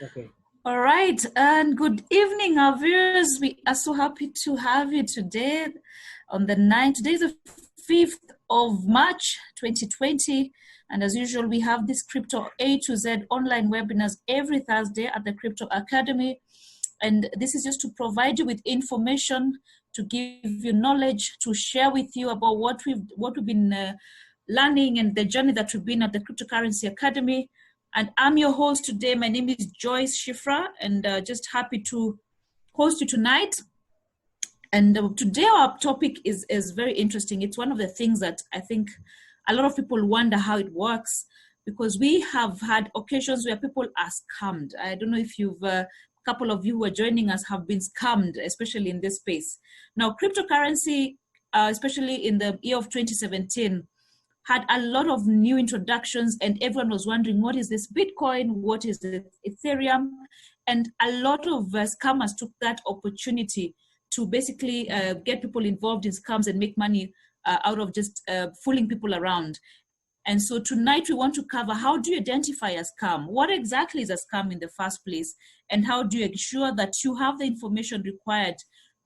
Okay. All right, and good evening, our viewers. We are so happy to have you today on the 9th. Today is the 5th of March, 2020. And as usual, we have this Crypto A to Z online webinars every Thursday at the Crypto Academy. And this is just to provide you with information, to give you knowledge, to share with you about what we've been learning and the journey that we've been at the Cryptocurrency Academy. And I'm your host today. My name is Joyce Shifra, and just happy to host you tonight. And today our topic is very interesting. It's one of the things that I think a lot of people wonder how it works, because we have had occasions where people are scammed. I don't know if a couple of you who are joining us have been scammed, especially in this space. Now, cryptocurrency, especially in the year of 2017, had a lot of new introductions, and everyone was wondering, what is this Bitcoin? What is it Ethereum? And a lot of scammers took that opportunity to basically get people involved in scams and make money out of just fooling people around. And so tonight we want to cover, how do you identify a scam? What exactly is a scam in the first place? And how do you ensure that you have the information required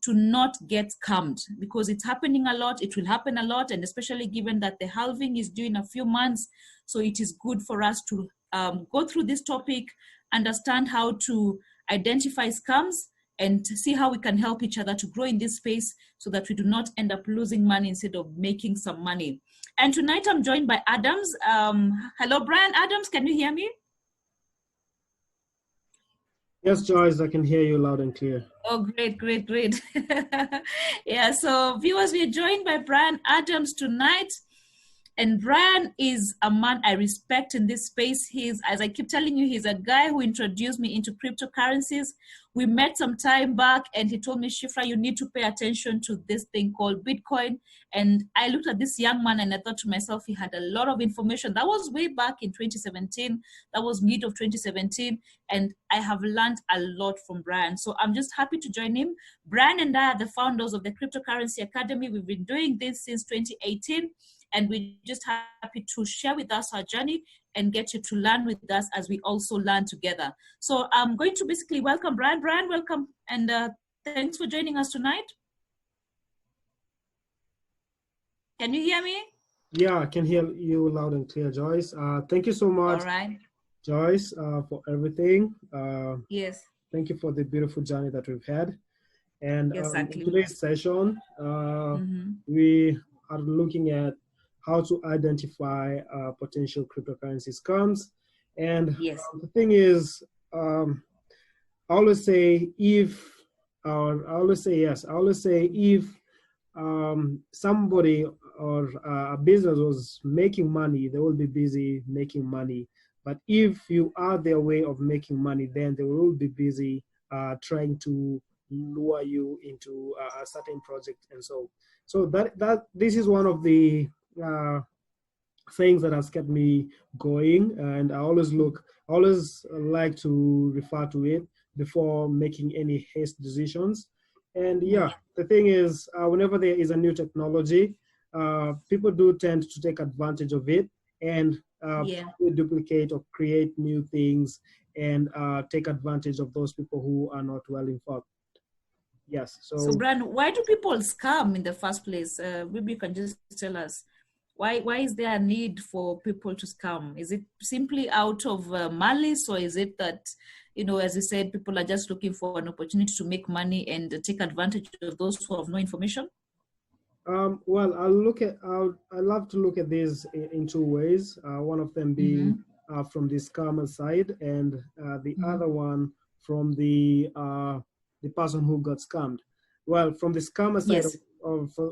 to not get scammed? Because it's happening a lot, it will happen a lot, and especially given that the halving is due in a few months. So it is good for us to go through this topic, understand how to identify scams, and see how we can help each other to grow in this space so that we do not end up losing money instead of making some money. And tonight I'm joined by Adams. Hello, Brian Adams, can you hear me? Yes, Joyce, I can hear you loud and clear. Oh, great. Yeah, so viewers, we are joined by Brian Adams tonight. And Brian is a man I respect in this space. He's, as I keep telling you, he's a guy who introduced me into cryptocurrencies. We met some time back and he told me, Shifra, you need to pay attention to this thing called Bitcoin. And I looked at this young man and I thought to myself, he had a lot of information. That was way back in 2017. That was mid of 2017. And I have learned a lot from Brian. So I'm just happy to join him. Brian and I are the founders of the Cryptocurrency Academy. We've been doing this since 2018. And we're just happy to share with us our journey and get you to learn with us as we also learn together. So I'm going to basically welcome Brian. Brian, welcome, and thanks for joining us tonight. Can you hear me? Yeah, I can hear you loud and clear, Joyce. Thank you so much, all right, Joyce, for everything. Yes. Thank you for the beautiful journey that we've had. And Exactly. in today's session, we are looking at how to identify potential cryptocurrency scams. And Yes. The thing is, I always say if somebody or a business was making money, they will be busy making money. But if you are their way of making money, then they will be busy trying to lure you into a certain project. And so that this is one of the things that has kept me going, and I always like to refer to it before making any haste decisions. And yeah, the thing is, whenever there is a new technology, people do tend to take advantage of it and duplicate or create new things and take advantage of those people who are not well informed. Yes. So Brian, why do people scam in the first place? Maybe you can just tell us. Why is there a need for people to scam? Is it simply out of malice, or is it that, as you said, people are just looking for an opportunity to make money and take advantage of those who have no information? Well, I love to look at this in two ways. One of them being from the scammer side, and the other one from the person who got scammed. Well, from the scammer side,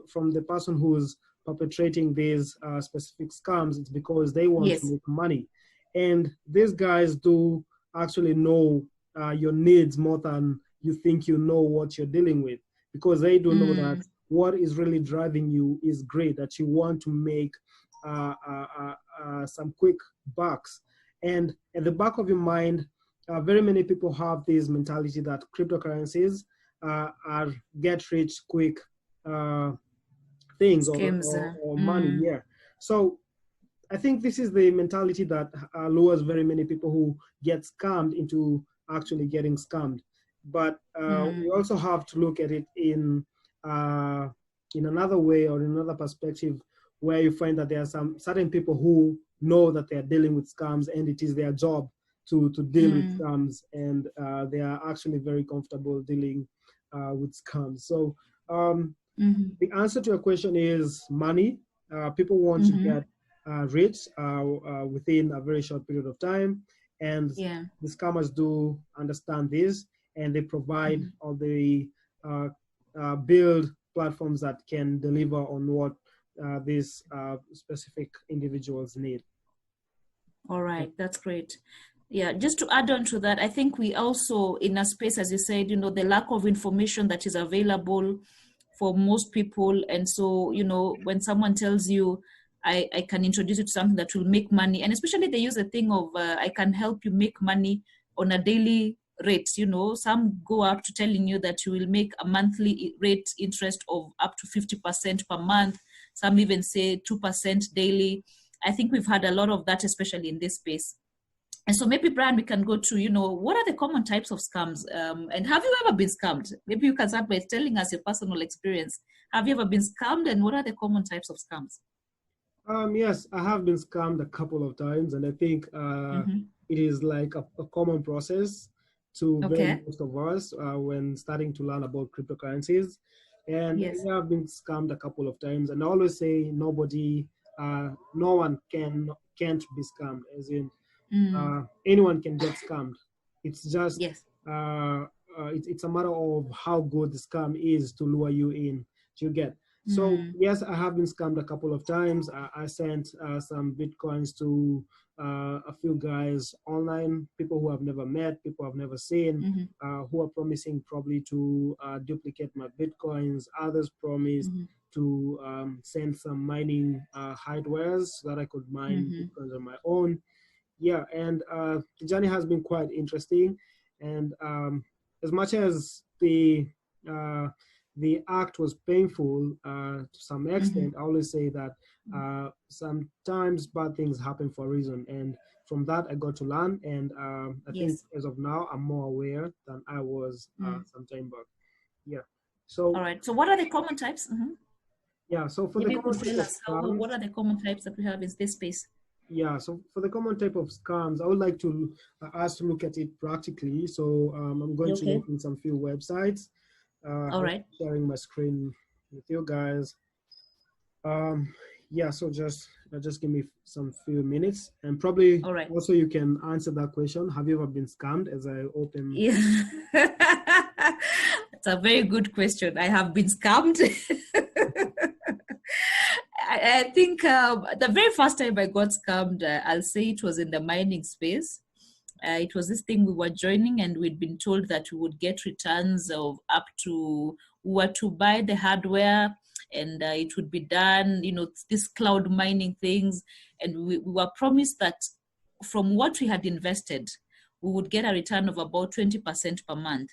from the person who's perpetrating these specific scams, it's because they want to make money. And these guys do actually know your needs more than you think you know what you're dealing with, because they do know that what is really driving you is great, that you want to make some quick bucks. And at the back of your mind, very many people have this mentality that cryptocurrencies are get rich quick things or money. Yeah. So I think this is the mentality that lures very many people who get scammed into actually getting scammed. But we also have to look at it in another way or in another perspective, where you find that there are some certain people who know that they are dealing with scams and it is their job to deal with scams, and they are actually very comfortable dealing with scams. So the answer to your question is money. People want to get rich within a very short period of time, and the scammers do understand this, and they provide all the build platforms that can deliver on what these specific individuals need. All right, that's great. Yeah, just to add on to that, I think we also, in a space, as you said, the lack of information that is available for most people. And so, when someone tells you, I can introduce you to something that will make money, and especially they use the thing of, I can help you make money on a daily rate. Some go up to telling you that you will make a monthly rate interest of up to 50% per month. Some even say 2% daily. I think we've had a lot of that, especially in this space. And so maybe, Brian, we can go to, what are the common types of scams? And have you ever been scammed? Maybe you can start by telling us your personal experience. Have you ever been scammed, and what are the common types of scams? Yes, I have been scammed a couple of times, and I think it is like a common process to most of us when starting to learn about cryptocurrencies. And I have been scammed a couple of times, and I always say no one can't be scammed, as in anyone can get scammed. It's just it's a matter of how good the scam is to lure you in. You get. So yes, I have been scammed a couple of times. I sent some Bitcoins to a few guys online, people who I've never met, people I've never seen, who are promising probably to duplicate my Bitcoins. Others promised to send some mining hardwares so that I could mine Bitcoins on my own. Yeah, and the journey has been quite interesting. And as much as the act was painful to some extent, I always say that sometimes bad things happen for a reason. And from that, I got to learn. And I think as of now, I'm more aware than I was some time back. Yeah. So. All right. So what are the common types? Yeah. So for the common types, what are the common types that we have in this space? Yeah, so for the common type of scams, I would like to us to look at it practically. So I'm going to open some few websites. All right. Sharing my screen with you guys. Yeah, so just give me some few minutes, and probably also you can answer that question. Have you ever been scammed? As I open. Yeah, it's a very good question. I have been scammed. I think the very first time I got scammed, I'll say it was in the mining space. It was this thing we were joining, and we'd been told that we would get returns of up to, we were to buy the hardware, and it would be done, this cloud mining things. And we were promised that from what we had invested, we would get a return of about 20% per month.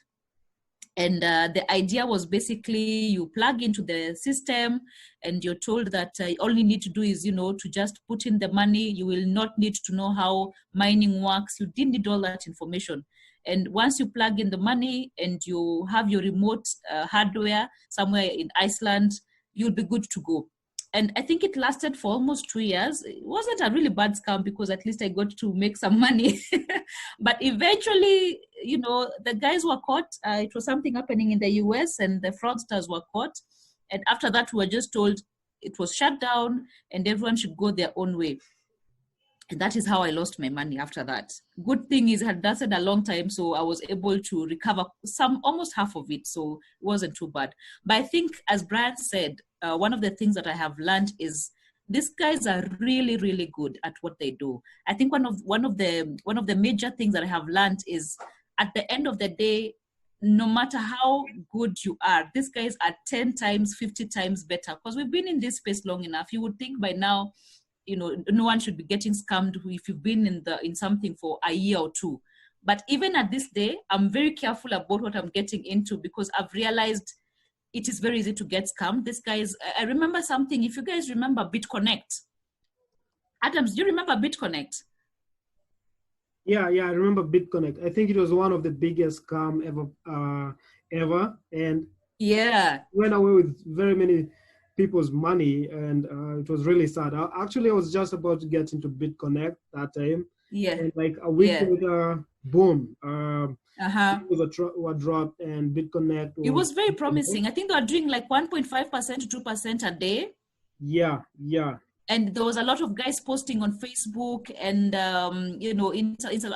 And the idea was basically you plug into the system and you're told that all you need to do is, to just put in the money. You will not need to know how mining works. You didn't need all that information. And once you plug in the money and you have your remote hardware somewhere in Iceland, you'll be good to go. And I think it lasted for almost 2 years. It wasn't a really bad scam because at least I got to make some money. But eventually, the guys were caught. It was something happening in the US, and the fraudsters were caught. And after that, we were just told it was shut down and everyone should go their own way. And that is how I lost my money after that. Good thing is it had lasted a long time, so I was able to recover almost half of it, so it wasn't too bad. But I think, as Brian said, one of the things that I have learned is these guys are really, really good at what they do. I think one of the major things that I have learned is at the end of the day, no matter how good you are, these guys are 10 times, 50 times better. Because we've been in this space long enough. You would think by now, no one should be getting scammed if you've been in something for a year or two. But even at this day, I'm very careful about what I'm getting into because I've realized it is very easy to get scammed. This guys, I remember something. If you guys remember BitConnect, Adams, do you remember BitConnect? Yeah, yeah, I remember BitConnect. I think it was one of the biggest scam ever, and Yeah, went away with very many people's money, and it was really sad. Actually, I was just about to get into BitConnect that time, yeah, and like a week yeah. later, boom, Uh-huh. were dropped, and BitConnect It was, was very promising. I think they were doing like 1.5% to 2% a day. yeah, yeah, And there was a lot of guys posting on Facebook and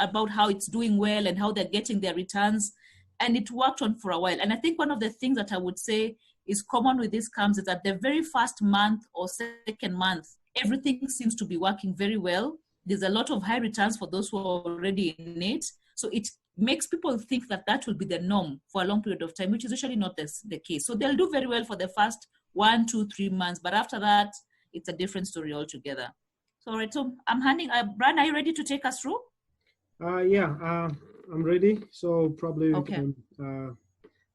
about how it's doing well and how they're getting their returns, and it worked on for a while. And I think one of the things that I would say is common with these scams is that the very first month or second month, everything seems to be working very well. There's a lot of high returns for those who are already in it, so it makes people think that that will be the norm for a long period of time, which is usually not the case. So they'll do very well for the first 1, 2, 3 months, but after that it's a different story altogether. So, all right, so I'm handing, Brian, are you ready to take us through? yeah. I'm ready, so probably we Okay. can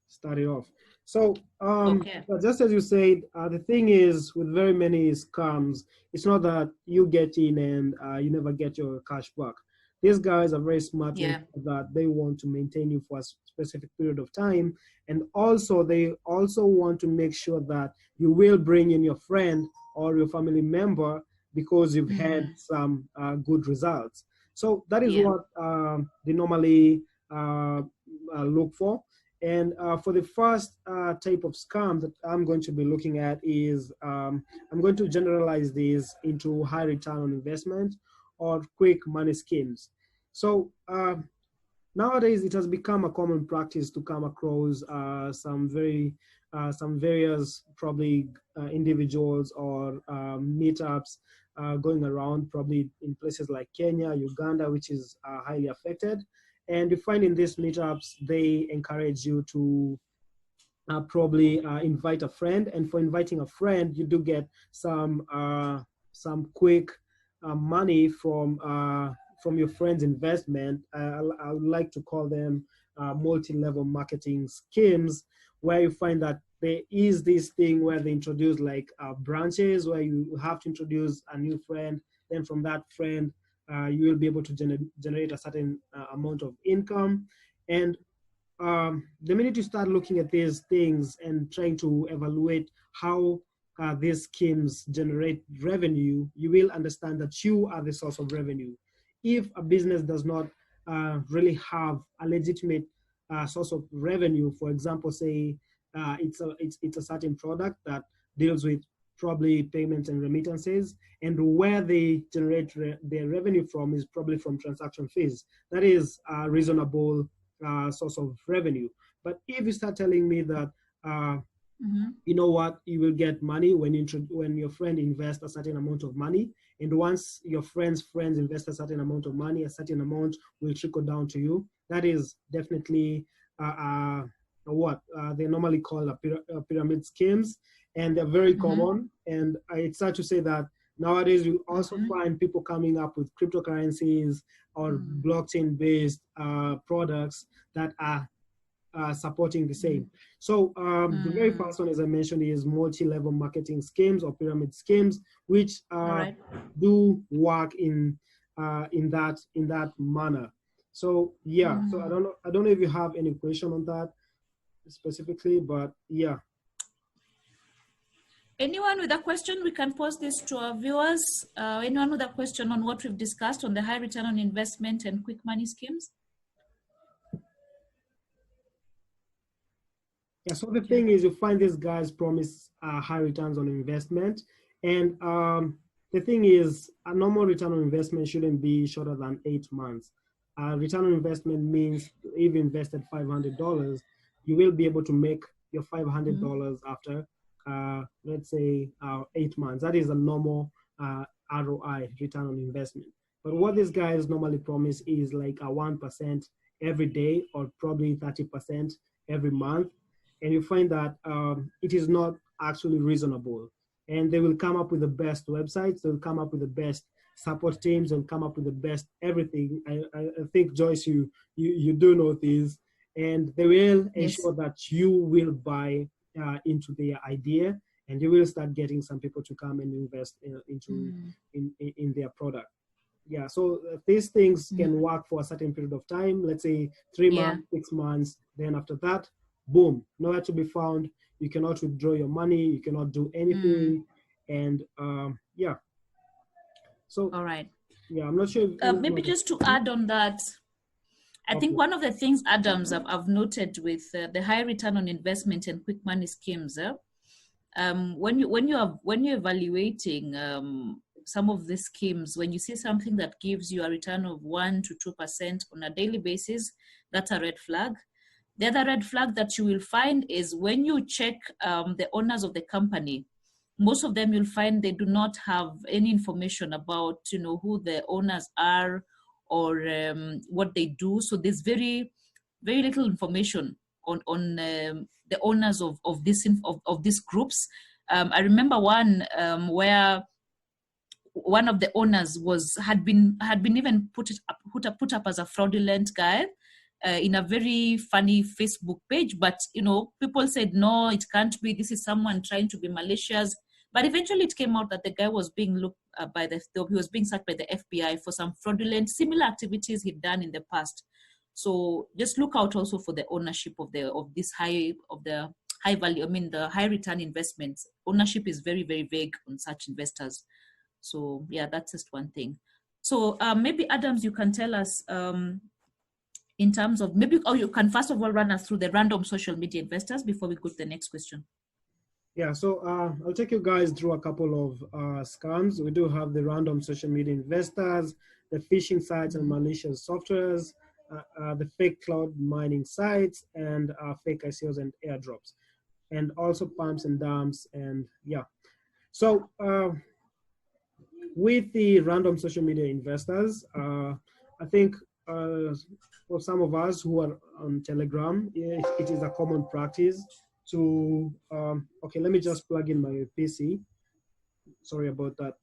start it off. So, Okay. just as you said, the thing is with very many scams, it's not that you get in and you never get your cash back. These guys are very smart to Yeah. ensure that they want to maintain you for a specific period of time, and also they also want to make sure that you will bring in your friend or your family member because you've had Mm, some good results. So that is yeah. what they normally look for. And for the first type of scam that I'm going to be looking at is I'm going to generalize these into high return on investment or quick money schemes. So nowadays it has become a common practice to come across some various probably individuals or meetups going around probably in places like Kenya, Uganda, which is highly affected. And you find in these meetups, they encourage you to probably invite a friend. And for inviting a friend, you do get some quick money from your friend's investment. I would like to call them multi-level marketing schemes, where you find that there is this thing where they introduce like branches where you have to introduce a new friend. Then from that friend, you will be able to generate a certain amount of income. And the minute you start looking at these things and trying to evaluate how these schemes generate revenue, you will understand that you are the source of revenue. If a business does not really have a legitimate source of revenue, for example, say it's a certain product that deals with probably payments and remittances, and where they generate their revenue from is probably from transaction fees. That is a reasonable source of revenue. But if you start telling me that, Mm-hmm. you know what, you will get money when your friend invests a certain amount of money, and once your friend's friends invest a certain amount of money, a certain amount will trickle down to you. That is definitely what they normally call pyramid schemes, and they're very Mm-hmm. common. And it's sad to say that nowadays you also Mm-hmm. find people coming up with cryptocurrencies or Mm-hmm. blockchain-based products that are supporting the same. So the very Mm-hmm. first one, as I mentioned, is multi-level marketing schemes or pyramid schemes, which All right. do work in that manner. So yeah, so Mm. I don't know if you have any question on that specifically, but yeah. Anyone with a question, we can post this to our viewers. Anyone with a question on what we've discussed on the high return on investment and quick money schemes? Yeah, so the Okay. thing is, you find these guys promise high returns on investment, and the thing is, a normal return on investment shouldn't be shorter than 8 months. Return on investment means if you invested $500, you will be able to make your Mm-hmm. $500 after, let's say, 8 months. That is a normal ROI, return on investment. But what these guys normally promise is like a 1% every day, or probably 30% every month, and you find that it is not actually reasonable. And they will come up with the best websites, they'll come up with the best support teams, they'll come up with the best everything. I think, Joyce, you do know this, and they will Yes. ensure that you will buy into their idea, and you will start getting some people to come and invest into Mm. in their product. yeah, so these things can work for a certain period of time, let's say 3 months, 6 months. Then after that, boom, nowhere to be found. You cannot withdraw your money, you cannot do anything. And yeah, so All right. yeah, I'm not sure if Maybe just to add on that, I think one of the things, Adams, I've noted with the high return on investment and quick money schemes, when you're evaluating some of these schemes, when you see something that gives you a return of 1 to 2% on a daily basis, that's a red flag. The other red flag that you will find is when you check the owners of the company, most of them you'll find they do not have any information about, you know, who the owners are or what they do. So there's very little information on the owners of these groups. I remember one where one of the owners had been even put up as a fraudulent guy in a very funny Facebook page, but you know, people said no, it can't be. This is someone trying to be malicious. But eventually, it came out that the guy was being looked he was being searched by the FBI for some fraudulent similar activities he'd done in the past. So just look out also for the ownership of the high value. I mean, the high return investments. Ownership is very, very vague on such investors. So yeah, that's just one thing. So maybe Adams, you can tell us in terms of you can first of all run us through the random social media investors before we go to the next question. Yeah, so I'll take you guys through a couple of scams. We do have the random social media investors, the phishing sites and malicious softwares, the fake cloud mining sites, and fake ICOs and airdrops, and also pumps and dumps, and yeah. So with the random social media investors, I think for some of us who are on Telegram, it is a common practice to, okay, let me just plug in my PC. Sorry about that.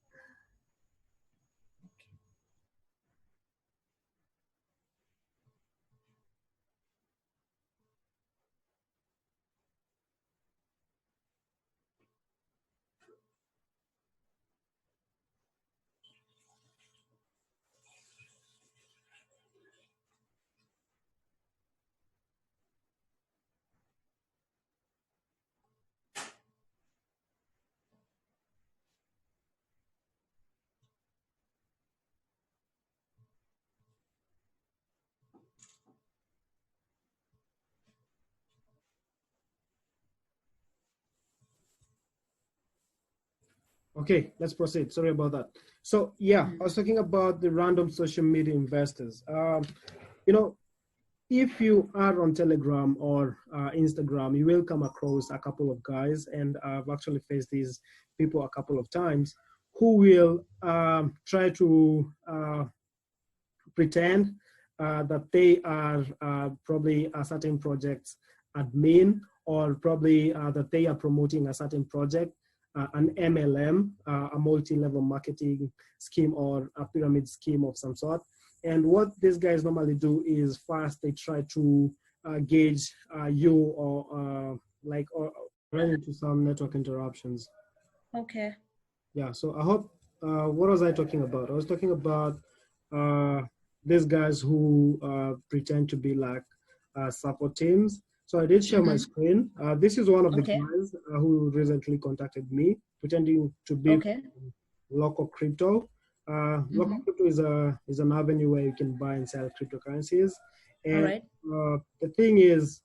Okay, let's proceed. Sorry about that. So yeah, I was talking about the random social media investors. You know, if you are on Telegram or Instagram, you will come across a couple of guys, and I've actually faced these people a couple of times, who will try to pretend that they are probably a certain project's admin, or probably that they are promoting a certain project, an MLM, a multi-level marketing scheme or a pyramid scheme of some sort. And what these guys normally do is first they try to gauge you, or run into some network interruptions. Okay. Yeah, so I hope, what was I talking about? I was talking about these guys who pretend to be like support teams. So I did share my screen. This is one of the guys who recently contacted me, pretending to be Local Crypto. Local Crypto is an avenue where you can buy and sell cryptocurrencies. And the thing is,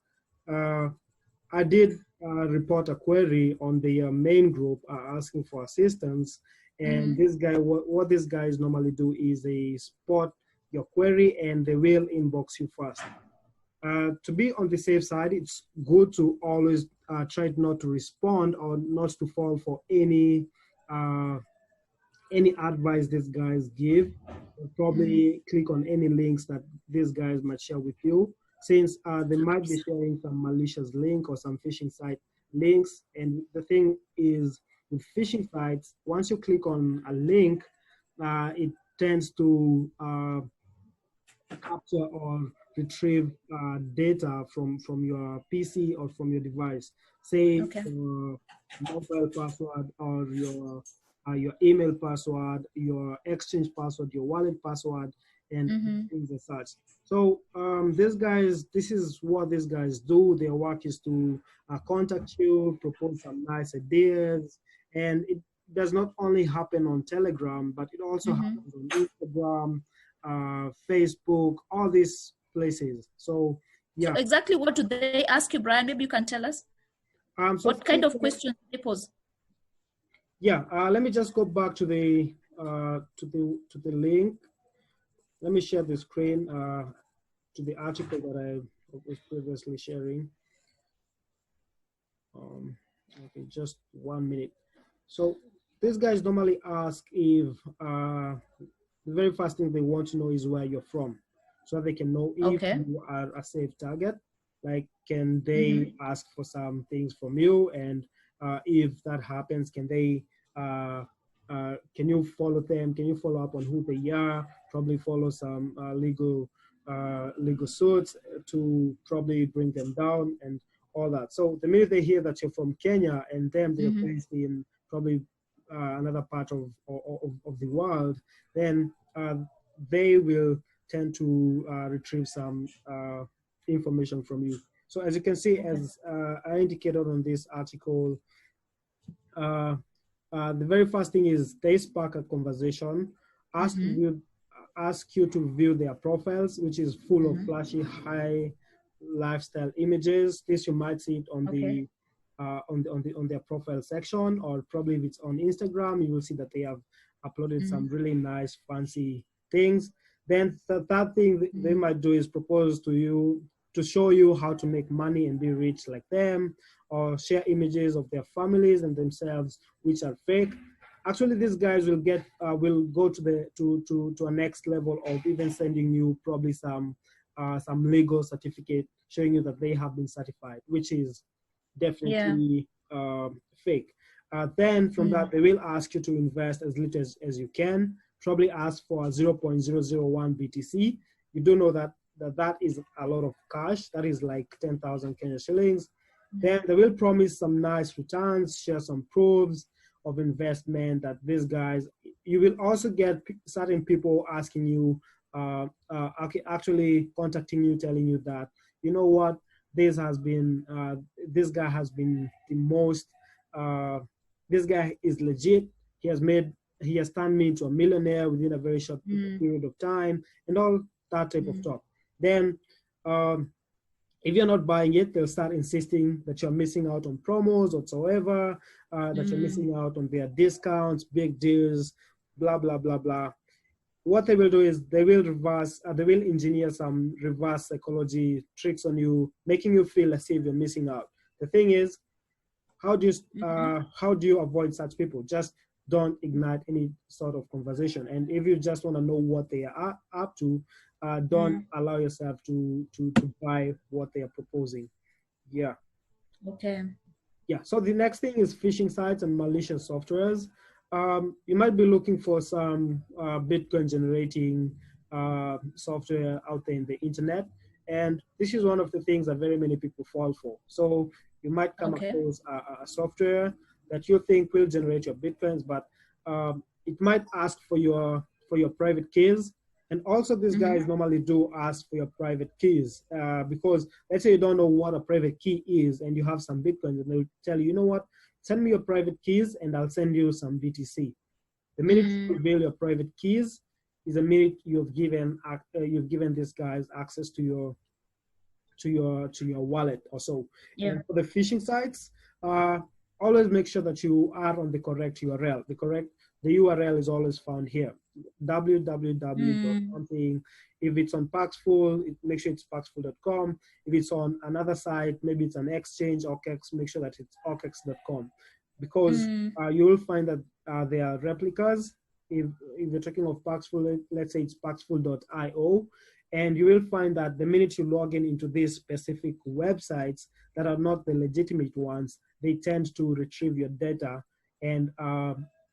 I did report a query on the main group asking for assistance. And this guy, what these guys normally do is they spot your query and they will inbox you first. To be on the safe side, it's good to always try not to respond or not to fall for any advice these guys give. Probably click on any links that these guys might share with you, since they might be sharing some malicious link or some phishing site links. And the thing is, with phishing sites, once you click on a link, it tends to capture or retrieve data from your PC or from your device, say your mobile password or your your email password, your exchange password, your wallet password, and Mm-hmm. things as such. So this is what these guys do. Their work is to contact you, propose some nice ideas, and it does not only happen on Telegram, but it also Mm-hmm. happens on Instagram, Facebook, all these places. So So yeah, exactly what do they ask you, Brian? Maybe you can tell us. so What kind of questions do they pose? yeah, let me just go back to the link. Let me share the screen to the article that I was previously sharing. Okay, just 1 minute. So these guys normally ask if the very first thing they want to know is where you're from, so they can know if Okay. you are a safe target. Like, can Mm-hmm. they ask for some things from you? And if that happens, can you follow them? Can you follow up on who they are? Probably follow some legal suits to probably bring them down and all that. So the minute they hear that you're from Kenya and them they're Mm-hmm. based in probably another part of the world, then they will tend to retrieve some information from you. So as you can see, Okay. as I indicated on this article, uh, the very first thing is they spark a conversation, ask Mm-hmm. you, ask you to view their profiles, which is full of Mm-hmm. flashy, high lifestyle images. This you might see it on Okay. the on their profile section, or probably if it's on Instagram, you will see that they have uploaded Mm-hmm. some really nice, fancy things. Then the third thing they Mm-hmm. might do is propose to you to show you how to make money and be rich like them, or share images of their families and themselves which are fake. Actually, these guys will go to the to a next level of even sending you probably some legal certificate showing you that they have been certified, which is Yeah. definitely fake. Then from Mm. that, they will ask you to invest as little as you can, probably ask for 0.001 BTC. You do know that is a lot of cash. That is like 10,000 Kenya shillings. Then they will promise some nice returns, share some proofs of investment that these guys, you will also get certain people asking you, actually contacting you, telling you that, you know what, this has been, this guy has been the most, uh, this guy is legit. He has turned me into a millionaire within a very short Mm. period of time, and all that type of Mm. talk. Then, if you're not buying it, they'll start insisting that you're missing out on promos whatsoever, that you're Mm. missing out on their discounts, big deals, blah, blah, blah, blah. What they will do is they will engineer some reverse psychology tricks on you, making you feel as if you're missing out. The thing is, Mm-hmm. how do you avoid such people? Just don't ignite any sort of conversation. And if you just want to know what they are up to, don't Mm. allow yourself to buy what they are proposing. Yeah. Okay. Yeah, so the next thing is phishing sites and malicious softwares. You might be looking for some Bitcoin generating software out there in the internet. And this is one of the things that very many people fall for. So you might come Okay. across a software that you think will generate your Bitcoins, but it might ask for your private keys. And also these Mm-hmm. guys normally do ask for your private keys because let's say you don't know what a private key is and you have some Bitcoins, and they'll tell you, you know what, send me your private keys and I'll send you some BTC. The minute you Mm. reveal your private keys is the minute you've given these guys access to your wallet or so. Yeah. And for the phishing sites, uh, always make sure that you are on the correct URL. The URL is always found here. www. Mm. something. If it's on Paxful, make sure it's paxful.com. If it's on another site, maybe it's an exchange, OKEX, make sure that it's OKEX.com, because Mm. you will find that they are replicas. If you're talking of Paxful, let's say it's paxful.io, and you will find that the minute you log in into these specific websites that are not the legitimate ones, they tend to retrieve your data. And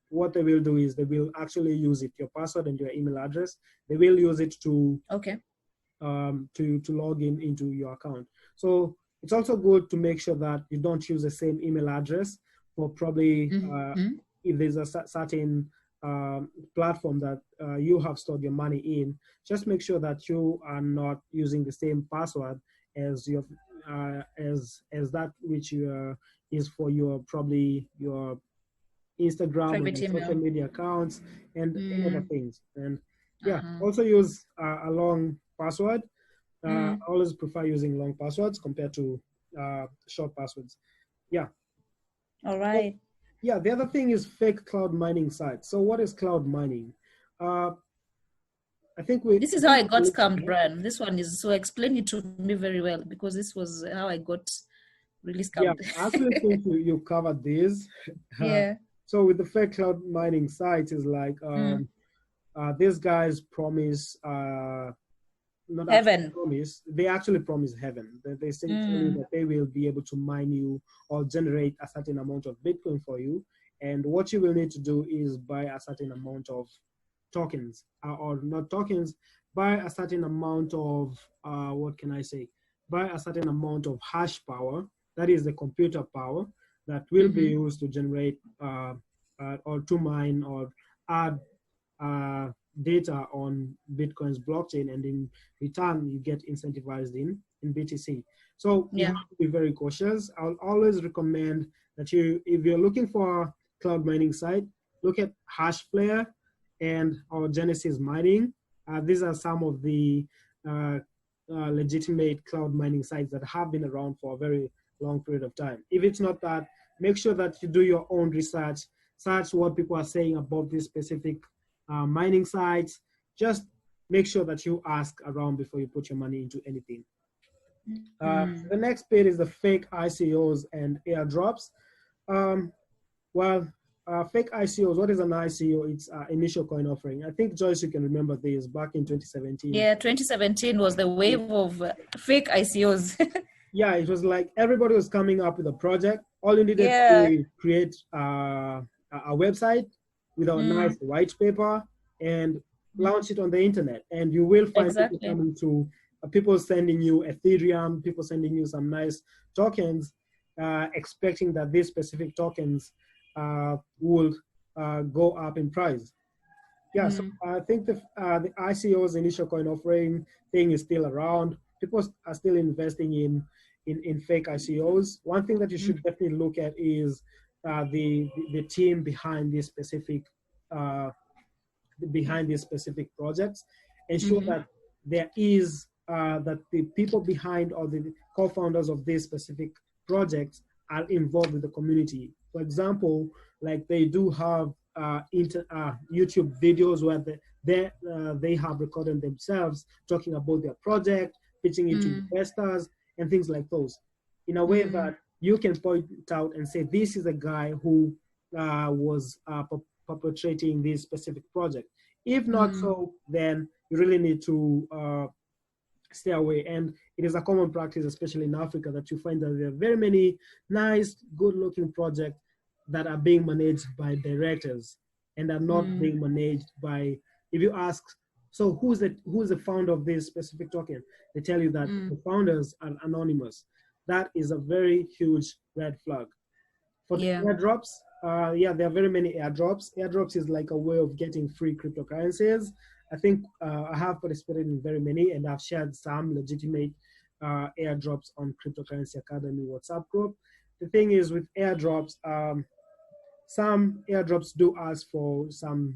what they will do is they will actually use it, your password and your email address. They will use it to Okay. log in into your account. So it's also good to make sure that you don't use the same email address for probably Mm-hmm. if there's a certain platform that you have stored your money in, just make sure that you are not using the same password as your as that which you is for your probably your Instagram or Private your social email. media accounts and any other things. And yeah, Uh-huh. also use a long password. I Mm. always prefer using long passwords compared to short passwords. Yeah. All So, right. yeah, the other thing is fake cloud mining sites. So what is cloud mining? Uh, This I is how think I we got looked at scammed, it. Brian. This one is so explain it to me very well because this was how I got really Yeah, scammed. I actually think you covered this. Uh, Yeah. so with the fake cloud mining sites is like Mm. these guys promise not actually Heaven. promise, they actually promise heaven. They say tell you Mm. that they will be able to mine you or generate a certain amount of Bitcoin for you. And what you will need to do is buy a certain amount of tokens, or not tokens, buy a certain amount of, what can I say? Buy a certain amount of hash power, that is the computer power, that will be Mm-hmm. used to generate or to mine or add uh, data on Bitcoin's blockchain, and in return you get incentivized in BTC. So you Yeah. have to be very cautious. I'll always recommend that if you're looking for a cloud mining site, look at Hashflare and or Genesis Mining. These are some of the legitimate cloud mining sites that have been around for a very long period of time. If it's not that, make sure that you do your own research, search what people are saying about this specific mining sites. Just make sure that you ask around before you put your money into anything. Mm. The next bit is the fake ICOs and airdrops. Um, well, fake ICOs, what is an ICO? It's initial coin offering. I think, Joyce, you can remember this back in 2017. Yeah, 2017 was the wave of fake ICOs. Yeah, it was like everybody was coming up with a project. All you needed to do Yeah. is create a website with a nice Mm. white paper and launch it on the internet. And you will find people Exactly. coming to, people sending you Ethereum, people sending you some nice tokens, expecting that these specific tokens will go up in price. Yeah, so Mm. I think the ICO's initial coin offering thing is still around. People are still investing in fake ICOs. One thing that you Mm. should definitely look at is the team uh, behind these specific projects. Ensure Mm-hmm. that there is that the people behind or the co-founders of these specific projects are involved with the community. For example, like they do have YouTube videos where they have recorded themselves talking about their project, pitching it to Mm. investors and things like those, in a way Mm. that you can point out and say, this is a guy who was perpetrating this specific project. If not Mm. so, then you really need to stay away. And it is a common practice, especially in Africa, that you find that there are very many nice, good-looking projects that are being managed by directors and are not Mm. being managed by. If you ask, so who's the founder of this specific token? They tell you that Mm. the founders are anonymous. That is a very huge red flag. For the Yeah. airdrops, yeah, there are very many airdrops. Airdrops is like a way of getting free cryptocurrencies. I think I have participated in very many, and I've shared some legitimate airdrops on Cryptocurrency Academy WhatsApp group. The thing is with airdrops, some airdrops do ask for some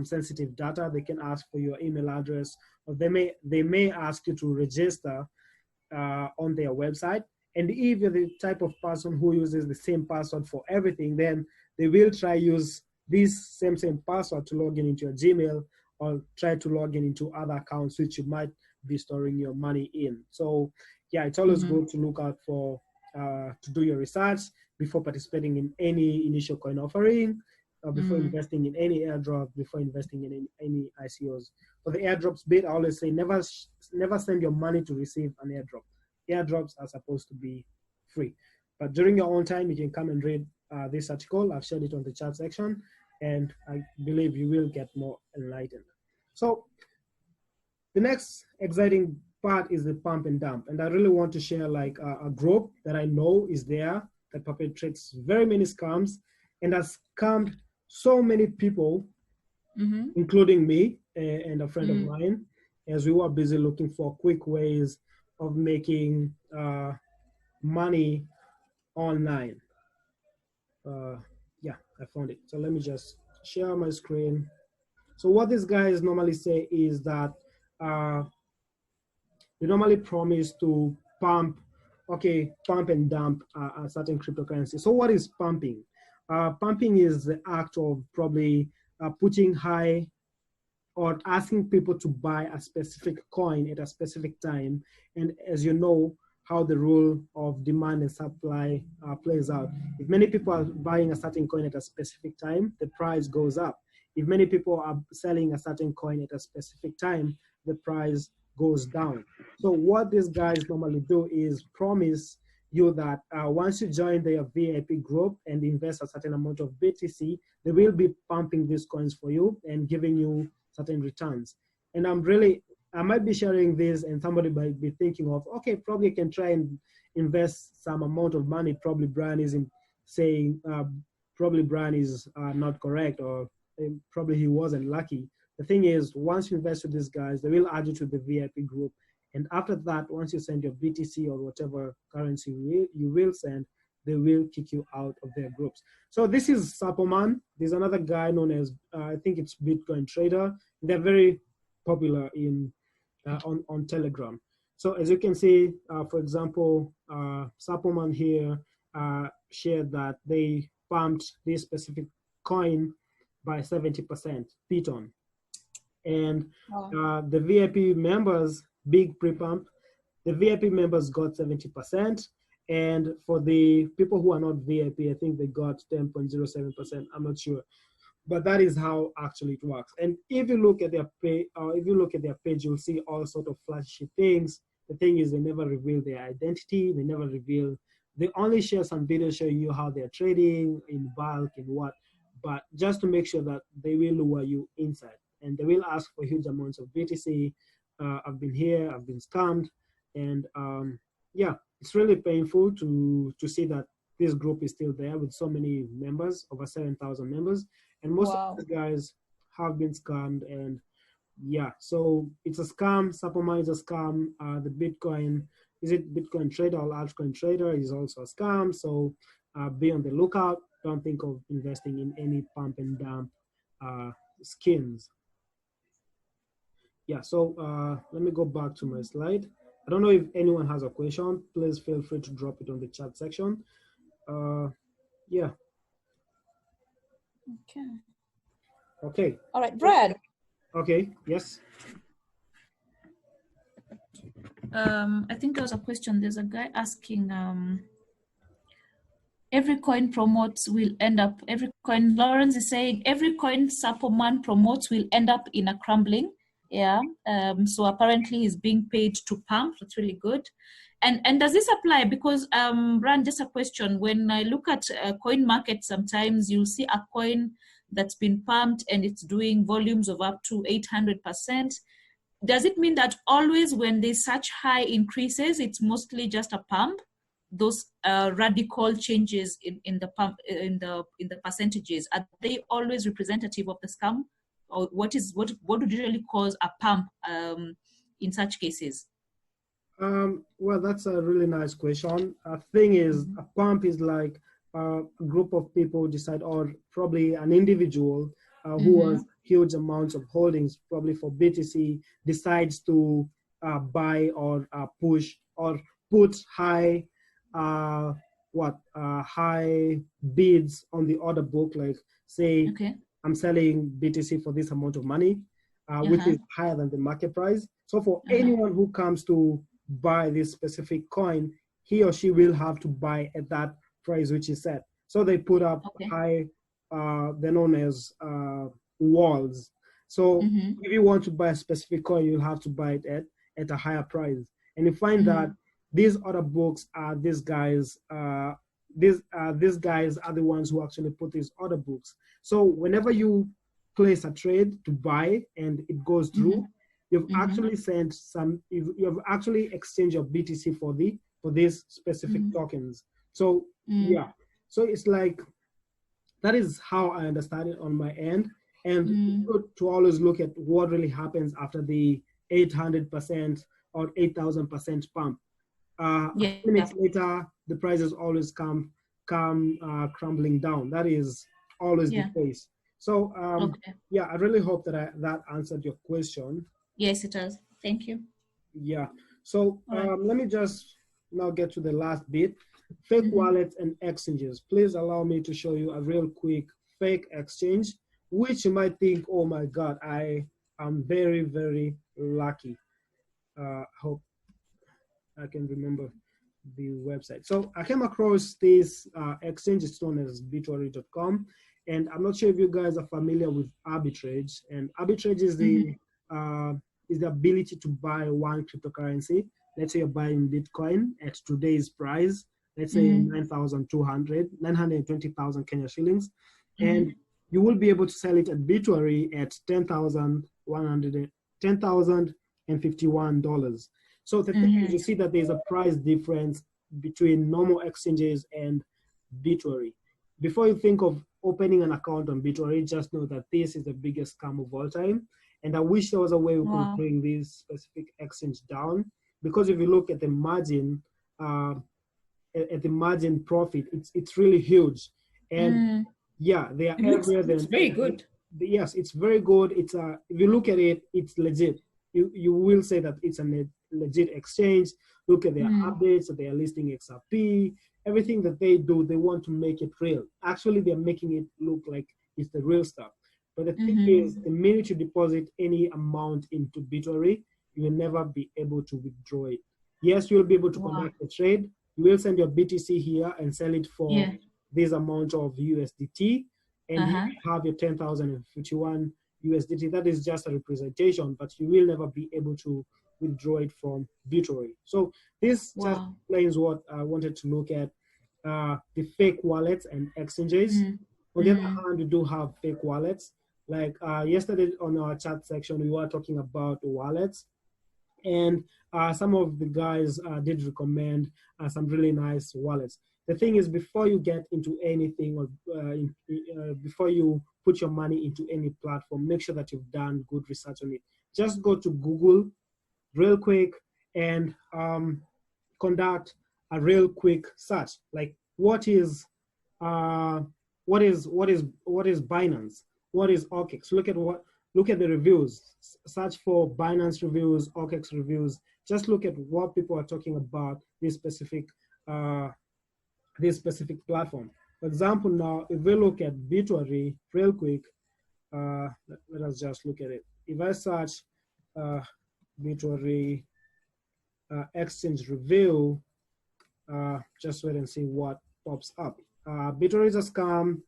sensitive data. They can ask for your email address, or they may ask you to register on their website. And if you're the type of person who uses the same password for everything, then they will try use this same password to log in into your Gmail or try to log in into other accounts which you might be storing your money in. So yeah, it's always Mm-hmm. good to look out for to do your research before participating in any initial coin offering, before Mm. investing in any airdrop, before investing in any ICOs. For the airdrops bit, I always say never send your money to receive an airdrop. Airdrops are supposed to be free. But during your own time, you can come and read this article. I've shared it on the chat section, and I believe you will get more enlightened. So the next exciting part is the pump and dump. And I really want to share like a group that I know is there that perpetrates very many scams. and has scammed so many people, including me and a friend of mine, as we were busy looking for quick ways of making money online. Yeah, I found it. So let me just share my screen. So what these guys normally say is that they normally promise to pump and dump a certain cryptocurrency. So what is pumping? Pumping is the act of probably putting high or asking people to buy a specific coin at a specific time. And as you know, how the rule of demand and supply plays out. If many people are buying a certain coin at a specific time, the price goes up. If many people are selling a certain coin at a specific time, the price goes down. So what these guys normally do is promise you that once you join their VIP group and invest a certain amount of BTC, they will be pumping these coins for you and giving you certain returns. And I might be sharing this and somebody might be thinking of, okay, probably can try and invest some amount of money. Probably Brian isn't saying, probably Brian is not correct, or probably he wasn't lucky. The thing is, once you invest with these guys, they will add you to the VIP group. And after that, once you send your BTC or whatever currency you will send, they will kick you out of their groups. So this is Sapoman. There's another guy known as, I think it's Bitcoin Trader. They're very popular on Telegram. So as you can see, for example, Sapoman here shared that they pumped this specific coin by 70%, Python. And the VIP members, big pre-pump, the VIP members got 70%. And for the people who are not VIP, I think they got 10.07%. I'm not sure. But that is how actually it works. And if you look at their page, you'll see all sort of flashy things. The thing is, they never reveal their identity. They only share some videos showing you how they're trading in bulk and what, but just to make sure that they will lure you inside. And they will ask for huge amounts of BTC. I've been here, I've been scammed. And yeah, it's really painful to see that this group is still there with so many members, over 7,000 members. And most of the guys have been scammed. And yeah, so it's a scam. Sapoma is a scam. The Bitcoin, is it Bitcoin Trader or Altcoin Trader is also a scam. So be on the lookout. Don't think of investing in any pump and dump schemes. Yeah, so let me go back to my slide. I don't know if anyone has a question. Please feel free to drop it on the chat section. Yeah. Okay. Okay. All right, Brad. Okay, yes. I think there was a question. There's a guy asking, every coin promotes will end up, every coin, Lawrence is saying, every coin Sapoman promotes will end up in a crumbling. Yeah. So apparently he's being paid to pump. That's really good. And does this apply? Because, Brand, just a question. When I look at coin market, sometimes you'll see a coin that's been pumped and it's doing volumes of up to 800%. Does it mean that always when there's such high increases, it's mostly just a pump? Those radical changes in the pump, in the percentages, are they always representative of the scam? Or what would usually cause a pump in such cases? Well, that's a really nice question. Thing is, a pump is like a group of people decide, or probably an individual who has huge amounts of holdings, probably for BTC, decides to buy or push or put high high bids on the order book, like say, okay, I'm selling BTC for this amount of money, which is higher than the market price. So for anyone who comes to buy this specific coin, he or she will have to buy at that price which is set. So they put up high, they're known as walls. So if you want to buy a specific coin, you'll have to buy it at a higher price. And you find that these order books are these guys are the ones who actually put these order books. So whenever you place a trade to buy and it goes through, you've actually sent you've actually exchanged your BTC for these specific tokens. So yeah, so it's like that is how I understand it on my end. And it's good to always look at what really happens after the 800% or 8,000% pump. A Yeah. few minutes later, the prices always come crumbling down. That is always the case. So yeah, I really hope that that answered your question. Yes, it does. Thank you. Yeah. So let me just now get to the last bit. Fake wallets and exchanges. Please allow me to show you a real quick fake exchange, which you might think, oh my God, I am very, very lucky. Hope I can remember the website. So I came across this exchange. It's known as Bitwarri.com. And I'm not sure if you guys are familiar with arbitrage. And arbitrage is the ability to buy one cryptocurrency. Let's say you're buying Bitcoin at today's price. Let's say 920,000 Kenya shillings. And you will be able to sell it at Bitwarri at $10,051. So the thing is, you see that there's a price difference between normal exchanges and Bitwarri. Before you think of opening an account on Bitwarri, just know that this is the biggest scam of all time. And I wish there was a way we could bring this specific exchange down, because if you look at the margin, profit, it's really huge. And yeah, they are everywhere. It's very good. Yes, it's very good. It's if you look at it, it's legit. You will say that it's a legit exchange. Look at their updates, so they are listing XRP, everything that they do, they want to make it real. Actually, they're making it look like it's the real stuff. But the thing is, the minute you deposit any amount into Bitwarri, you will never be able to withdraw it. Yes, you'll be able to conduct a trade. You will send your BTC here and sell it for this amount of USDT, and you have your 10,051 USDT. That is just a representation, but you will never be able to withdraw it from Bitwarri. So this just explains what I wanted to look at, the fake wallets and exchanges. On the other hand, we do have fake wallets. Like yesterday on our chat section, we were talking about wallets, and some of the guys did recommend some really nice wallets. The thing is, before you get into anything, or before you put your money into any platform, make sure that you've done good research on it. Just go to Google real quick and conduct a real quick search. Like, what is Binance? What is OKX? Look at the reviews. Search for Binance reviews, OKX reviews. Just look at what people are talking about this specific platform. For example, now if we look at Bitwarri real quick, let us just look at it. If I search Bitwarri exchange review, just wait and see what pops up. Bitwarri is a scam.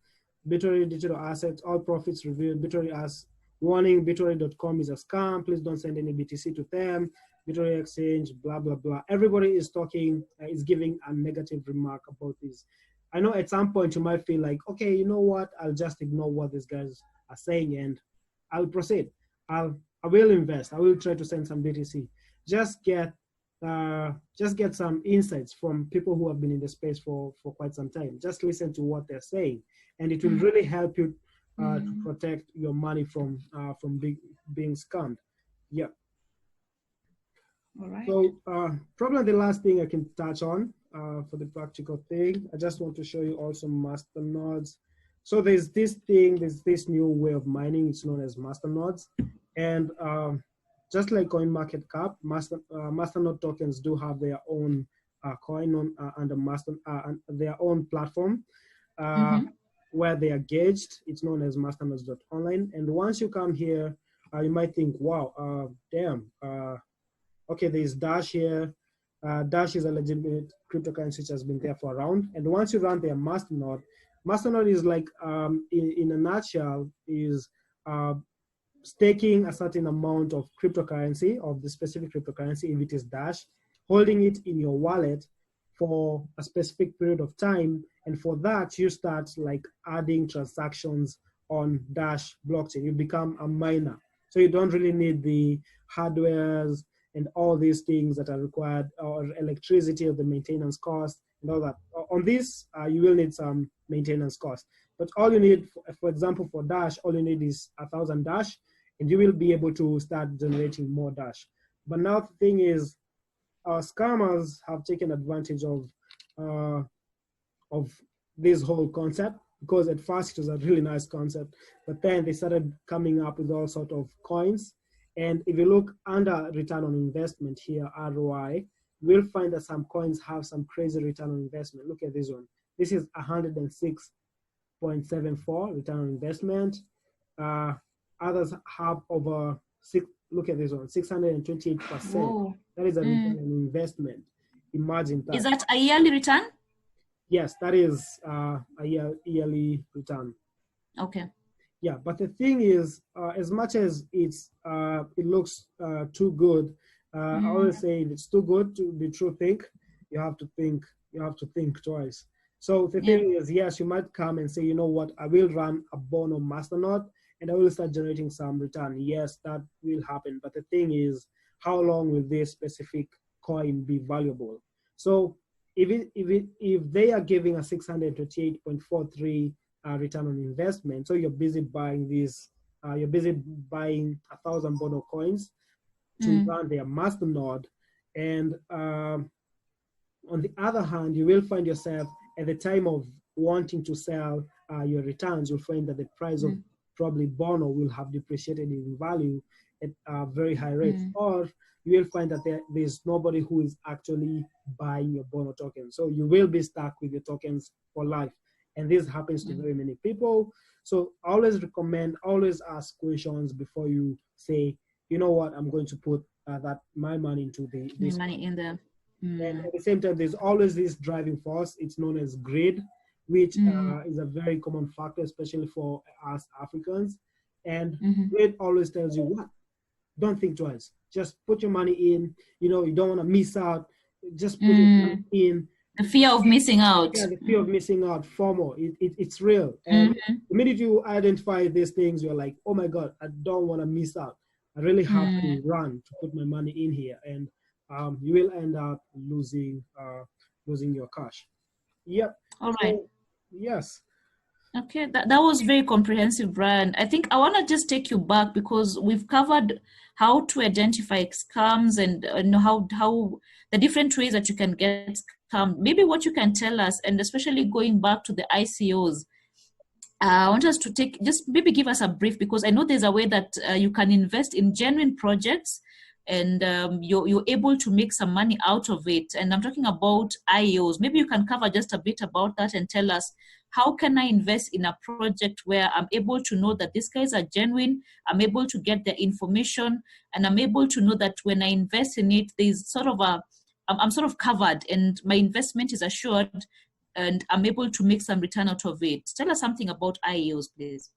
Bitwarri digital assets, all profits revealed. Bitwarri as warning, Bitwarri.com is a scam. Please don't send any BTC to them. Bitwarri exchange, blah, blah, blah. Everybody is talking, is giving a negative remark about this. I know at some point you might feel like, okay, you know what? I'll just ignore what these guys are saying and I'll proceed. I will invest. I will try to send some BTC. Just get some insights from people who have been in the space for quite some time. Just listen to what they're saying, and it will really help you to protect your money from being scammed. Yeah. All right. So probably the last thing I can touch on for the practical thing, I just want to show you also masternodes. So there's this new way of mining. It's known as masternodes, and just like CoinMarketCap, masternode tokens do have their own coin on under their own platform where they are gauged. It's known as masternodes.online. And once you come here, you might think, wow, damn. Okay, there's Dash here. Dash is a legitimate cryptocurrency which has been there for around. And once you run their masternode is like, in a nutshell, is staking a certain amount of cryptocurrency, of the specific cryptocurrency, if it is Dash, holding it in your wallet for a specific period of time. And for that, you start like adding transactions on Dash blockchain. You become a miner. So you don't really need the hardwares and all these things that are required, or electricity, or the maintenance cost and all that. On this, you will need some maintenance cost. But all you need, for example, for Dash, all you need is 1,000 Dash, and you will be able to start generating more Dash. But now the thing is, scammers have taken advantage of this whole concept, because at first it was a really nice concept, but then they started coming up with all sort of coins. And if you look under return on investment here, ROI, we'll find that some coins have some crazy return on investment. Look at this one. This is 106.74 return on investment. Others have over look at this one, 628%. Whoa. That is a return on investment. Imagine that. Is that a yearly return? Yes, that is a yearly return. Okay. Yeah, but the thing is, as much as it looks too good, I always say if it's too good to be true, you have to think twice. So the thing is, yes, you might come and say, you know what, I will run a Bono Masternode and I will start generating some return. Yes, that will happen. But the thing is, how long will this specific coin be valuable? So if they are giving a 628.43 return on investment, so you're busy buying these, you're busy buying 1,000 Bono coins to run their Masternode, and on the other hand, you will find yourself at the time of wanting to sell your returns, you'll find that the price of probably Bono will have depreciated in value at very high rates, or you will find that there's nobody who is actually buying your Bono token. So you will be stuck with your tokens for life. And this happens to very many people. So I always recommend, always ask questions before you say, you know what, I'm going to put my money into this money in there. And at the same time, there's always this driving force. It's known as greed, which is a very common factor, especially for us Africans. And greed always tells you what? Don't think twice. Just put your money in. You know, you don't want to miss out. Just put your money in. The fear of missing out. Yeah, the fear of missing out, FOMO, it's real. And the minute you identify these things, you're like, oh my God, I don't want to miss out. I really have to run to put my money in here. And you will end up losing your cash. Yep. All right. So, yes. Okay, that was very comprehensive, Brian. I think I want to just take you back because we've covered how to identify scams and how the different ways that you can get scammed. Maybe what you can tell us, and especially going back to the ICOs, I want us to maybe give us a brief, because I know there's a way that you can invest in genuine projects and you're able to make some money out of it. And I'm talking about IOs. Maybe you can cover just a bit about that and tell us, how can I invest in a project where I'm able to know that these guys are genuine, I'm able to get their information, and I'm able to know that when I invest in it, there's sort of I'm sort of covered and my investment is assured and I'm able to make some return out of it. Tell us something about IEOs, please.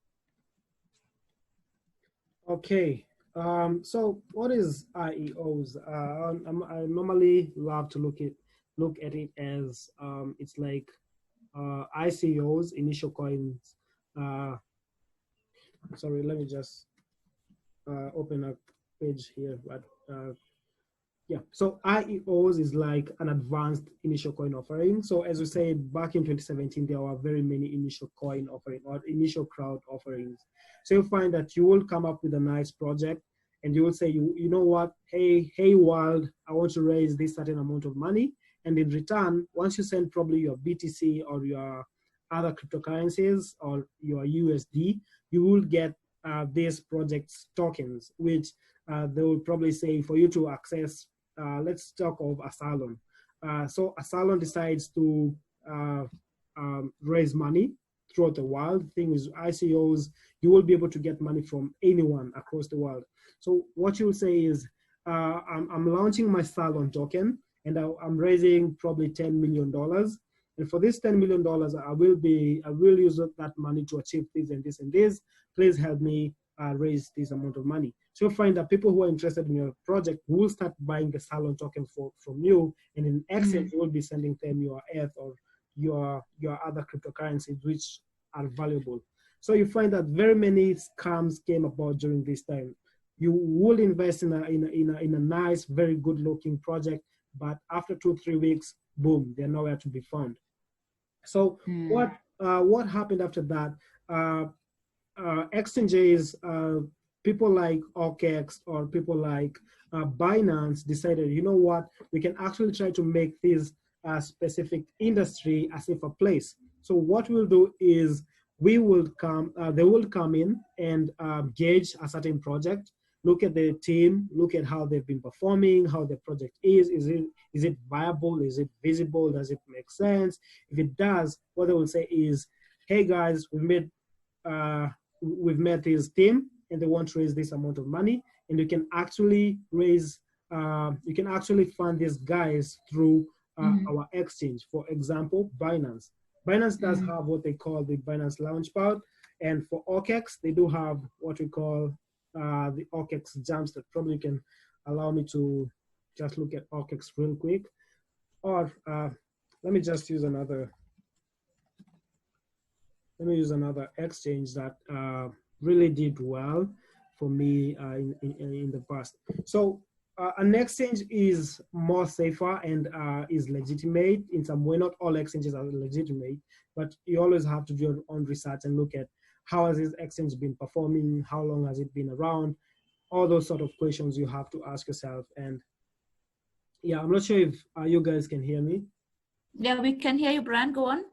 Okay. So what is IEOs? I normally love to look at it as it's like ICOs, initial coins. Sorry, let me just open a page here. But yeah, so IEOs is like an advanced initial coin offering. So as we said, back in 2017, there were very many initial coin offering or initial crowd offerings. So you'll find that you will come up with a nice project and you will say, you know what, hey world, I want to raise this certain amount of money. And in return, once you send probably your BTC or your other cryptocurrencies or your USD, you will get this project's tokens, which they will probably say for you to access. Let's talk of Asylum. So Asylum decides to raise money throughout the world. The thing is, ICOs, you will be able to get money from anyone across the world. So what you'll say is, I'm launching my Salon token, and I'm raising probably $10 million. And for this $10 million, I will use that money to achieve this and this and this. Please help me raise this amount of money. So you'll find that people who are interested in your project will start buying the Salon token from you, and in exchange, you will be sending them your ETH or your other cryptocurrencies, which are valuable. So you find that very many scams came about during this time. You will invest in a nice, very good looking project, but after 2-3 weeks, boom, they're nowhere to be found. So what what happened after that? Exchanges, people like OKX or people like Binance decided, you know what, we can actually try to make this specific industry a safer place. So what we'll do is they will come in and gauge a certain project, look at the team, look at how they've been performing, how the project is it viable, is it visible, does it make sense? If it does, what they will say is, hey guys, we've met this team and they want to raise this amount of money, and you can actually fund these guys through our exchange. For example, Binance. Binance does have what they call the Binance Launchpad, and for OKX, they do have what we call the OKX Jumpstart. Probably you can allow me to just look at OKX real quick, or let me just use another. Let me use another exchange that really did well for me in the past. So an exchange is more safer and is legitimate in some way. Not all exchanges are legitimate, but you always have to do your own research and look at how has this exchange been performing, how long has it been around, all those sort of questions you have to ask yourself. And yeah, I'm not sure if you guys can hear me. Yeah, we can hear you, Brian. Go on.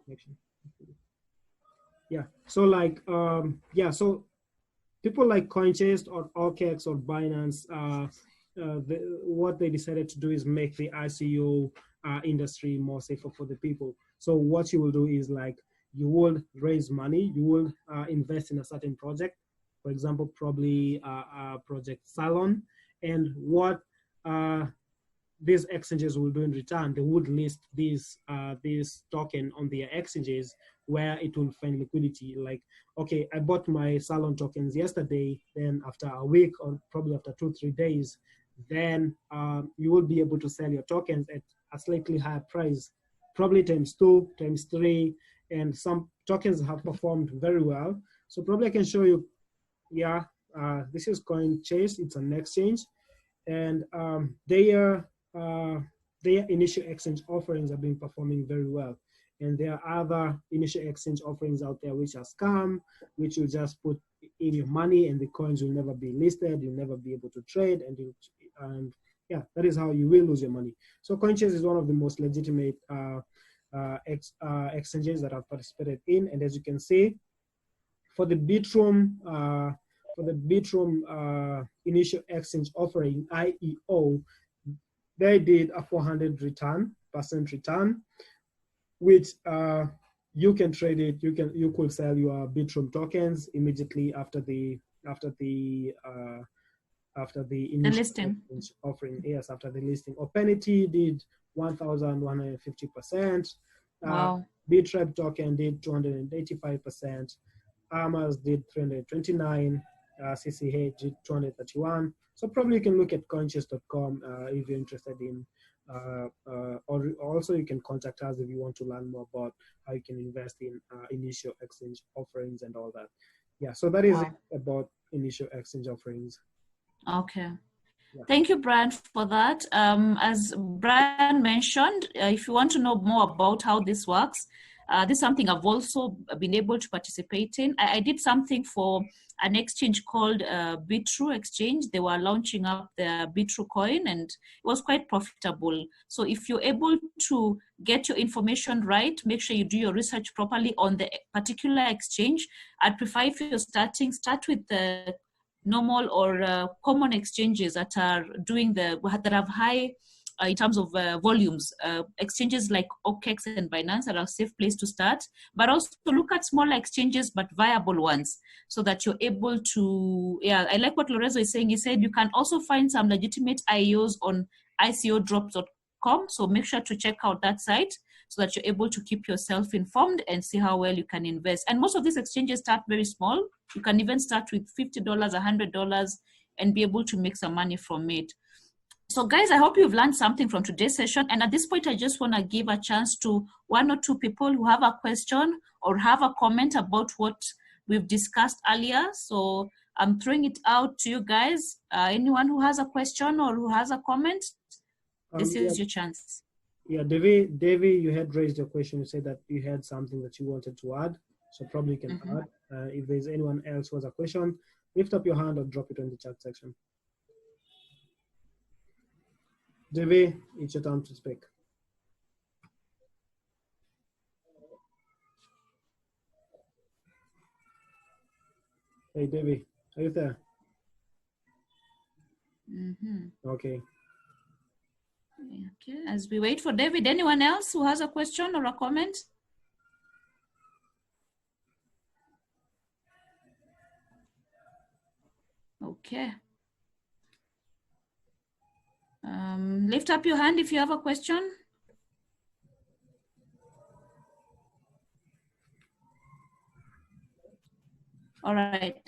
Yeah, so like, so people like CoinChase or OKX or Binance, what they decided to do is make the ICO industry more safer for the people. So what you will do is like, you will raise money, you will invest in a certain project, for example, probably Project Salon, and what these exchanges will do in return, they would list this token on their exchanges where it will find liquidity. Like, okay, I bought my Salon tokens yesterday, then after a week or probably after 2-3 days, then you will be able to sell your tokens at a slightly higher price, probably ×2, ×3, and some tokens have performed very well. So probably I can show you, this is CoinChase, it's an exchange, and their initial exchange offerings have been performing very well. And there are other initial exchange offerings out there which are scam, which you just put in your money and the coins will never be listed, you'll never be able to trade, and that is how you will lose your money. So CoinChase is one of the most legitimate exchanges that I've participated in. And as you can see, for the Bittreum initial exchange offering, IEO, they did a 400% return, which you can trade it. You could sell your Bittreum tokens immediately after the initial listing offering. Yes, after the listing. Openity did 1,150%. Wow. Bitribe token did 285%. Armors did 329. CCH did 231. So probably you can look at coinchase.com if you're interested in, or also you can contact us if you want to learn more about how you can invest in initial exchange offerings and all that. Yeah, so that is it about initial exchange offerings. Okay. Yeah. Thank you, Brian, for that. As Brian mentioned, if you want to know more about how this works, this is something I've also been able to participate in. I did something for an exchange called Bitrue Exchange. They were launching up the Bitrue coin and it was quite profitable. So if you're able to get your information right, make sure you do your research properly on the particular exchange. I'd prefer if you're start with the normal or common exchanges that are doing that have high in terms of volumes, exchanges like OKX and Binance are a safe place to start, but also look at smaller exchanges, but viable ones, so that you're able to, I like what Lorenzo is saying. He said you can also find some legitimate IEOs on icodrops.com, so make sure to check out that site so that you're able to keep yourself informed and see how well you can invest. And most of these exchanges start very small. You can even start with $50, $100 and be able to make some money from it. So guys, I hope you've learned something from today's session. And at this point, I just want to give a chance to 1 or 2 people who have a question or have a comment about what we've discussed earlier. So I'm throwing it out to you guys. Anyone who has a question or who has a comment, this is your chance. Yeah, Devi, you had raised your question. You said that you had something that you wanted to add, so probably you can add. If there's anyone else who has a question, lift up your hand or drop it in the chat section. Devi, it's your time to speak. Hey, Devi, are you there? Okay. Okay, as we wait for David, anyone else who has a question or a comment? Okay. Lift up your hand if you have a question. All right.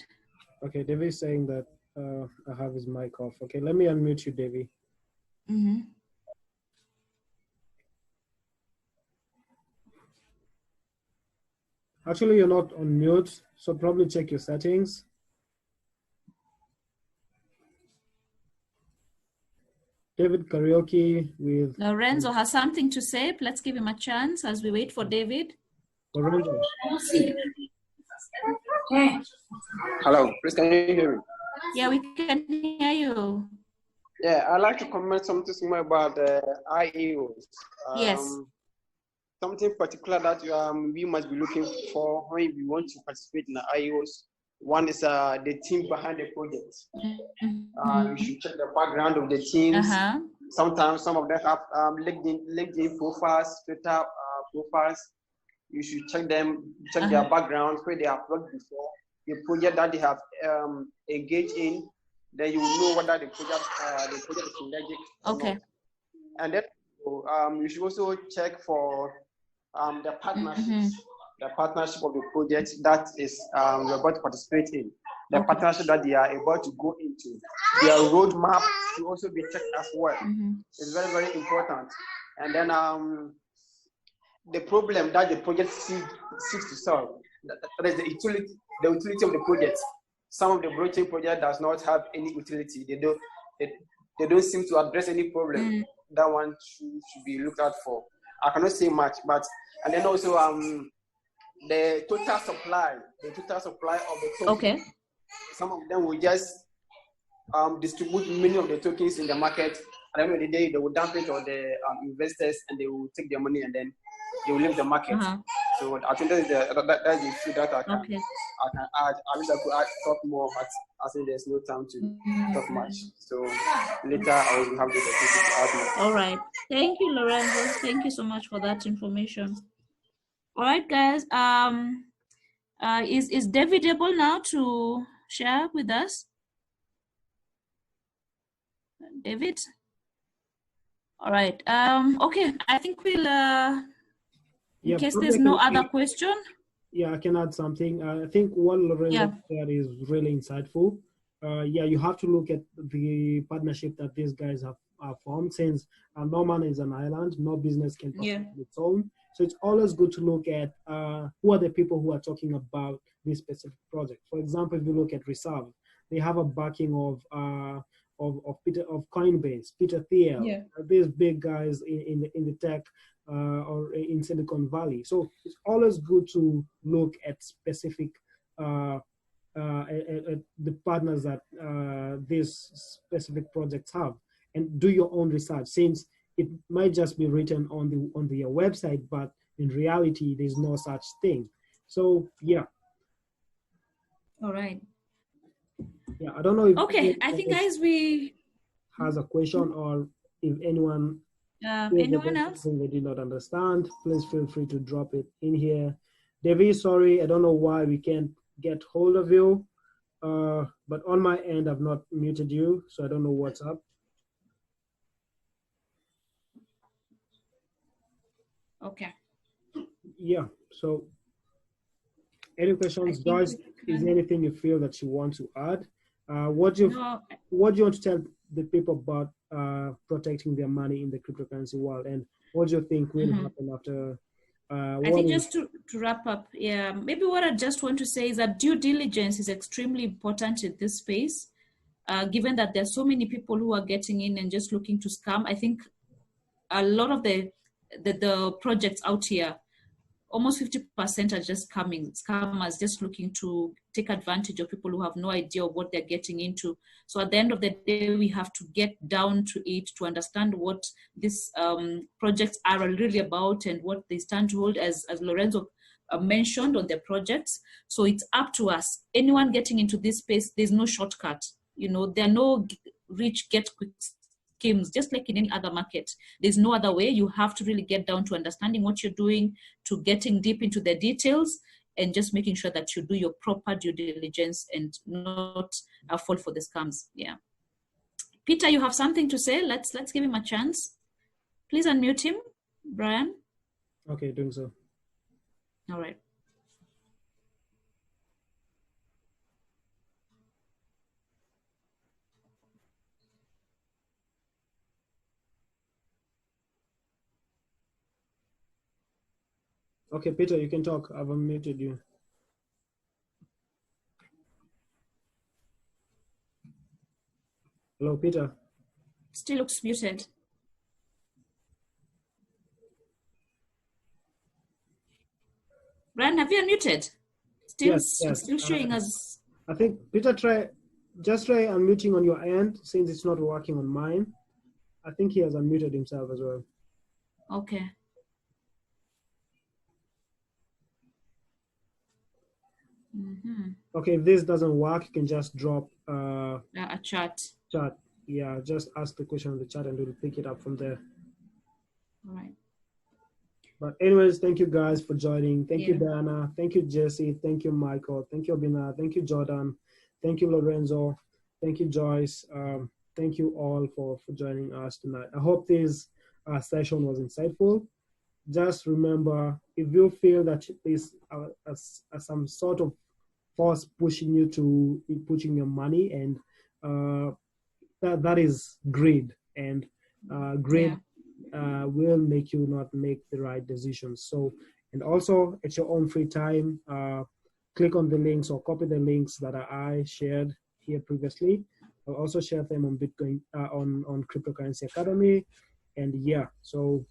Okay, Devi is saying that I have his mic off. Okay, let me unmute you, Devi. Actually, you're not on mute, so probably check your settings. David Karaoke with Lorenzo has something to say. Let's give him a chance as we wait for David. Lorenzo. Hello, please can you hear me? Yeah, we can hear you. Yeah, I'd like to comment something more about IEOs. Yes. Something particular that we must be looking for when we want to participate in the IEOs. One is the team behind the project. You should check the background of the teams. Sometimes some of them have LinkedIn profiles, Twitter profiles. You should check them, check their backgrounds, where they have worked before, the project that they have engaged in. Then you will know whether the project is synergic. Okay. And then you should also check for the partnerships. The partnership of the project that is we're about to participate in, the partnership that they are about to go into, their roadmap should also be checked as well. It's very, very important. And then the problem that the project seeks to solve, that is the utility of the project. Some of the blockchain project does not have any utility. They don't seem to address any problem. That one should be looked out for. I cannot say much, but and then also the total supply of the tokens. Okay. Some of them will just distribute many of the tokens in the market. At the end of the day, they will dump it on the investors, and they will take their money, and then they will leave the market. So I think that's the issue that I can add. I wish I could talk more, but I think there's no time to talk much. So later I will have the opportunity to add more. All right. Thank you, Lorenzo. Thank you so much for that information. All right, guys. Is David able now to share with us? David? All right. Okay. I think we'll, in case there's no other question. Yeah, I can add something. I think what Lorenzo said is really insightful. Yeah, you have to look at the partnership that these guys have formed, since Norman is an island, no business can perform on its own. So it's always good to look at who are the people who are talking about this specific project. For example, if you look at Reserve, they have a backing of Coinbase, Peter Thiel, these big guys in the tech or in Silicon Valley. So it's always good to look at specific at the partners that these specific projects have, and do your own research, since it might just be written on their website, but in reality, there's no such thing. So yeah. All right. Yeah, I don't know if I think, guys, we has a question, or if anyone else they did not understand, please feel free to drop it in here. Devi, sorry, I don't know why we can't get hold of you, but on my end, I've not muted you, so I don't know what's up. Okay. Yeah, so any questions, guys? Is there anything you feel that you want to add? What do you want to tell the people about protecting their money in the cryptocurrency world, and what do you think will happen after? I think just to wrap up, maybe what I just want to say is that due diligence is extremely important in this space, given that there's so many people who are getting in and just looking to scam. I think a lot of the the projects out here, almost 50% are just scammers just looking to take advantage of people who have no idea of what they're getting into. So at the end of the day, we have to get down to it to understand what these projects are really about and what they stand to hold, as Lorenzo mentioned on their projects. So it's up to us. Anyone getting into this space, there's no shortcut. You know, there are no rich get quick schemes, just like in any other market. There's no other way. You have to really get down to understanding what you're doing, to getting deep into the details, and just making sure that you do your proper due diligence and not fall for the scams. Yeah. Peter, you have something to say? Let's give him a chance. Please unmute him, Brian. Okay, doing so. All right. Okay, Peter, you can talk. I've unmuted you. Hello, Peter. Still looks muted. Brian, have you unmuted? Still showing us. I think, Peter, try unmuting on your end, since it's not working on mine. I think he has unmuted himself as well. Okay. Okay, if this doesn't work, you can just drop a chat. Yeah, just ask the question in the chat and we'll pick it up from there. All right. But anyways, thank you guys for joining. Thank you, Diana. Thank you, Jesse. Thank you, Michael. Thank you, Obina. Thank you, Jordan. Thank you, Lorenzo. Thank you, Joyce. Thank you all for joining us tonight. I hope this session was insightful. Just remember, if you feel that there's some sort of force pushing you to putting your money, and that is greed, and greed will make you not make the right decisions. So, and also at your own free time, click on the links or copy the links that I shared here previously. I'll also share them on Bitcoin, on Cryptocurrency Academy, and yeah. So,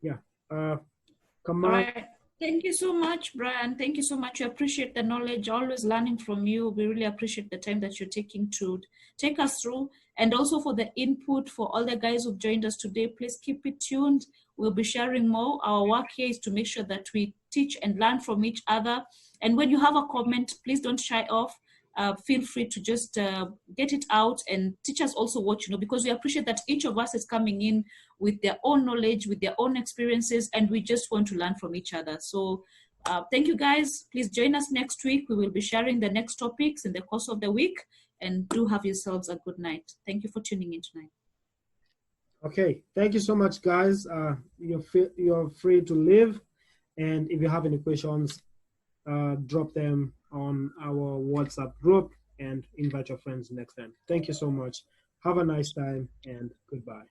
yeah. Come on. All right. Thank you so much, Brian. Thank you so much. We appreciate the knowledge, always learning from you. We really appreciate the time that you're taking to take us through, and also for the input for all the guys who've joined us today. Please keep it tuned. We'll be sharing more. Our work here is to make sure that we teach and learn from each other. And when you have a comment, please don't shy off. Feel free to just get it out and teach us also what you know, because we appreciate that each of us is coming in with their own knowledge, with their own experiences, and we just want to learn from each other. So thank you guys. Please join us next week. We will be sharing the next topics in the course of the week, and do have yourselves a good night. Thank you for tuning in tonight. Okay, thank you so much, guys. You're free to leave, and if you have any questions, drop them on our WhatsApp group and invite your friends next time. Thank you so much. Have a nice time and goodbye.